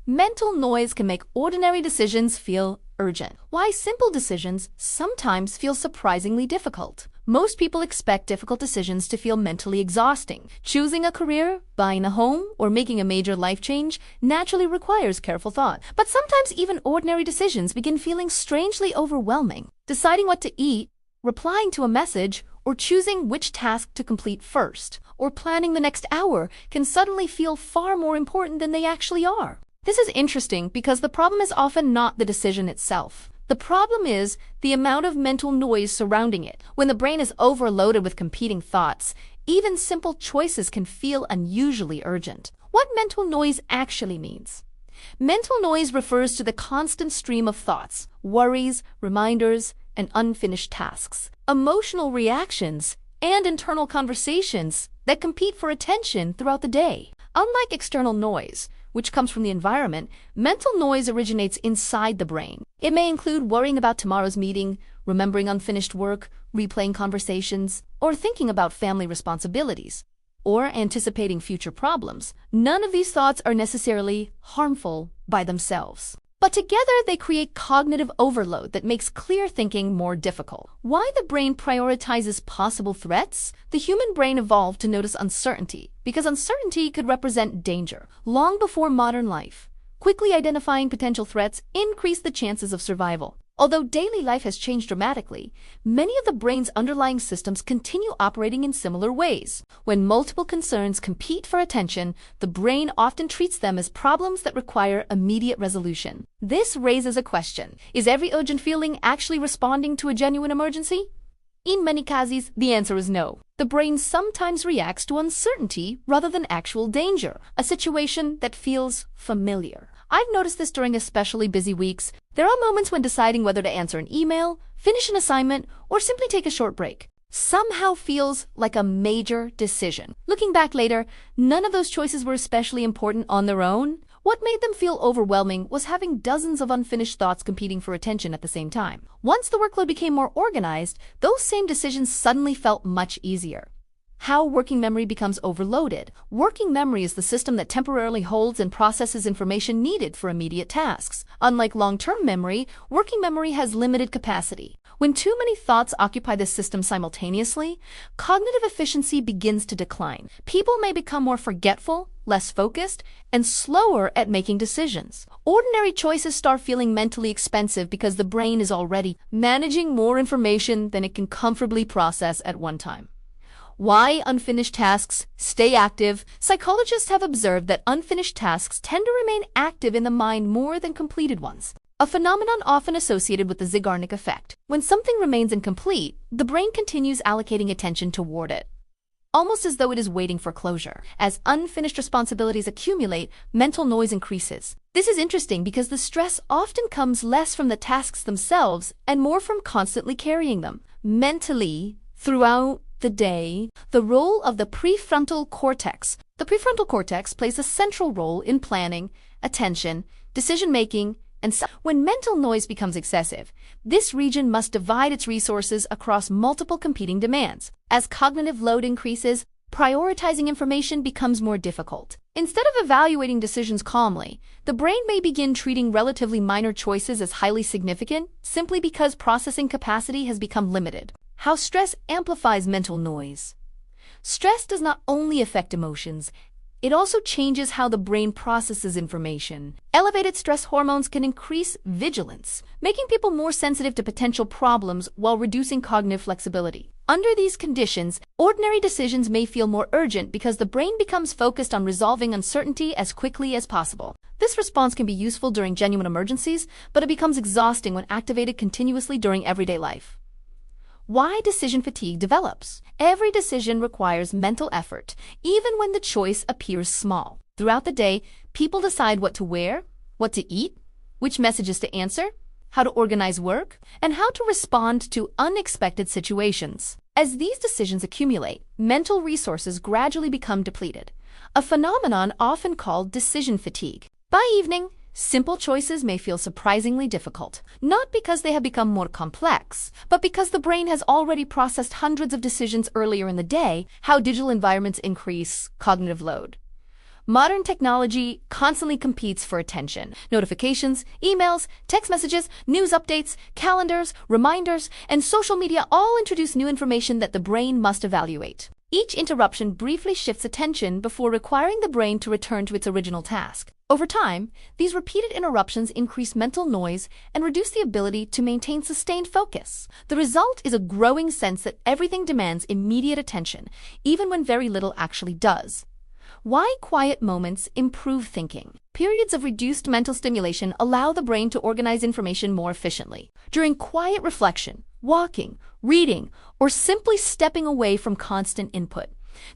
Mental noise can make ordinary decisions feel urgent. Why simple decisions sometimes feel surprisingly difficult. Most people expect difficult decisions to feel mentally exhausting. Choosing a career, buying a home, or making a major life change naturally requires careful thought. But sometimes even ordinary decisions begin feeling strangely overwhelming. Deciding what to eat, replying to a message, or choosing which task to complete first, or planning the next hour can suddenly feel far more important than they actually are. This is interesting because the problem is often not the decision itself. The problem is the amount of mental noise surrounding it. When the brain is overloaded with competing thoughts, even simple choices can feel unusually urgent. What mental noise actually means? Mental noise refers to the constant stream of thoughts, worries, reminders, and unfinished tasks, emotional reactions, and internal conversations that compete for attention throughout the day. Unlike external noise, which comes from the environment, mental noise originates inside the brain. It may include worrying about tomorrow's meeting, remembering unfinished work, replaying conversations, or thinking about family responsibilities, or anticipating future problems. None of these thoughts are necessarily harmful by themselves, but together they create cognitive overload that makes clear thinking more difficult. Why the brain prioritizes possible threats? The human brain evolved to notice uncertainty because uncertainty could represent danger. Long before modern life, quickly identifying potential threats increased the chances of survival. Although daily life has changed dramatically, many of the brain's underlying systems continue operating in similar ways. When multiple concerns compete for attention, the brain often treats them as problems that require immediate resolution. This raises a question. Is every urgent feeling actually responding to a genuine emergency? In many cases, the answer is no. The brain sometimes reacts to uncertainty rather than actual danger, a situation that feels familiar. I've noticed this during especially busy weeks. There are moments when deciding whether to answer an email, finish an assignment, or simply take a short break somehow feels like a major decision. Looking back later, none of those choices were especially important on their own. What made them feel overwhelming was having dozens of unfinished thoughts competing for attention at the same time. Once the workload became more organized, those same decisions suddenly felt much easier. How working memory becomes overloaded. Working memory is the system that temporarily holds and processes information needed for immediate tasks. Unlike long-term memory, working memory has limited capacity. When too many thoughts occupy this system simultaneously, cognitive efficiency begins to decline. People may become more forgetful, less focused, and slower at making decisions. Ordinary choices start feeling mentally expensive because the brain is already managing more information than it can comfortably process at one time. Why unfinished tasks stay active? Psychologists have observed that unfinished tasks tend to remain active in the mind more than completed ones, a phenomenon often associated with the Zeigarnik effect. When something remains incomplete, the brain continues allocating attention toward it, almost as though it is waiting for closure. As unfinished responsibilities accumulate, mental noise increases. This is interesting because the stress often comes less from the tasks themselves and more from constantly carrying them mentally throughout the day. The role of the prefrontal cortex. The prefrontal cortex plays a central role in planning, attention, decision-making, and when mental noise becomes excessive, this region must divide its resources across multiple competing demands. As cognitive load increases, prioritizing information becomes more difficult. Instead of evaluating decisions calmly, the brain may begin treating relatively minor choices as highly significant simply because processing capacity has become limited. How stress amplifies mental noise. Stress does not only affect emotions, it also changes how the brain processes information. Elevated stress hormones can increase vigilance, making people more sensitive to potential problems while reducing cognitive flexibility. Under these conditions, ordinary decisions may feel more urgent because the brain becomes focused on resolving uncertainty as quickly as possible. This response can be useful during genuine emergencies, but it becomes exhausting when activated continuously during everyday life. Why decision fatigue develops. Every decision requires mental effort, even when the choice appears small. Throughout the day, people decide what to wear, what to eat, which messages to answer, how to organize work, and how to respond to unexpected situations. As these decisions accumulate, mental resources gradually become depleted, a phenomenon often called decision fatigue. By evening, simple choices may feel surprisingly difficult, not because they have become more complex, but because the brain has already processed hundreds of decisions earlier in the day. How digital environments increase cognitive load. Modern technology constantly competes for attention. Notifications, emails, text messages, news updates, calendars, reminders, and social media all introduce new information that the brain must evaluate. Each interruption briefly shifts attention before requiring the brain to return to its original task. Over time, these repeated interruptions increase mental noise and reduce the ability to maintain sustained focus. The result is a growing sense that everything demands immediate attention, even when very little actually does. Why quiet moments improve thinking? Periods of reduced mental stimulation allow the brain to organize information more efficiently. During quiet reflection, walking, reading, or simply stepping away from constant input,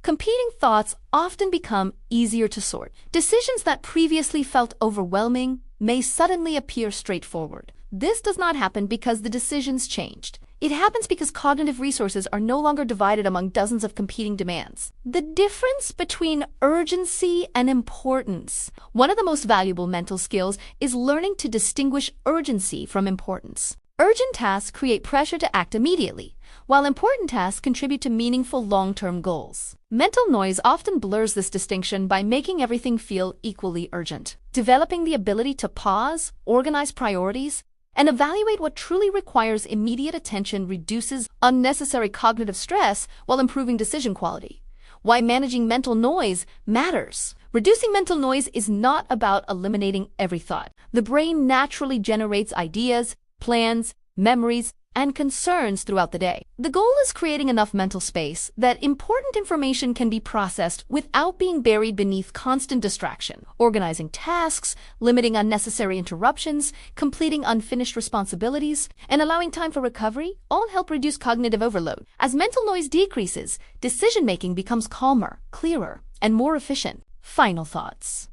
competing thoughts often become easier to sort. Decisions that previously felt overwhelming may suddenly appear straightforward. This does not happen because the decisions changed. It happens because cognitive resources are no longer divided among dozens of competing demands. The difference between urgency and importance. One of the most valuable mental skills is learning to distinguish urgency from importance. Urgent tasks create pressure to act immediately, while important tasks contribute to meaningful long-term goals. Mental noise often blurs this distinction by making everything feel equally urgent. Developing the ability to pause, organize priorities, and evaluate what truly requires immediate attention reduces unnecessary cognitive stress while improving decision quality. Why managing mental noise matters. Reducing mental noise is not about eliminating every thought. The brain naturally generates ideas, plans, memories, and concerns throughout the day. The goal is creating enough mental space that important information can be processed without being buried beneath constant distraction. Organizing tasks, limiting unnecessary interruptions, completing unfinished responsibilities, and allowing time for recovery all help reduce cognitive overload. As mental noise decreases, decision-making becomes calmer, clearer, and more efficient. Final thoughts.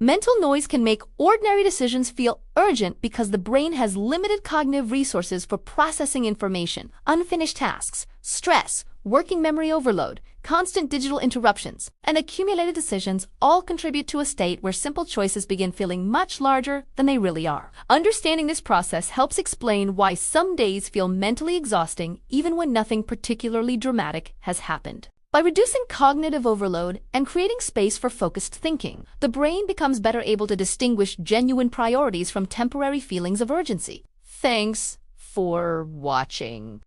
Mental noise can make ordinary decisions feel urgent because the brain has limited cognitive resources for processing information. Unfinished tasks, stress, working memory overload, constant digital interruptions, and accumulated decisions all contribute to a state where simple choices begin feeling much larger than they really are. Understanding this process helps explain why some days feel mentally exhausting even when nothing particularly dramatic has happened. By reducing cognitive overload and creating space for focused thinking, the brain becomes better able to distinguish genuine priorities from temporary feelings of urgency. Thanks for watching.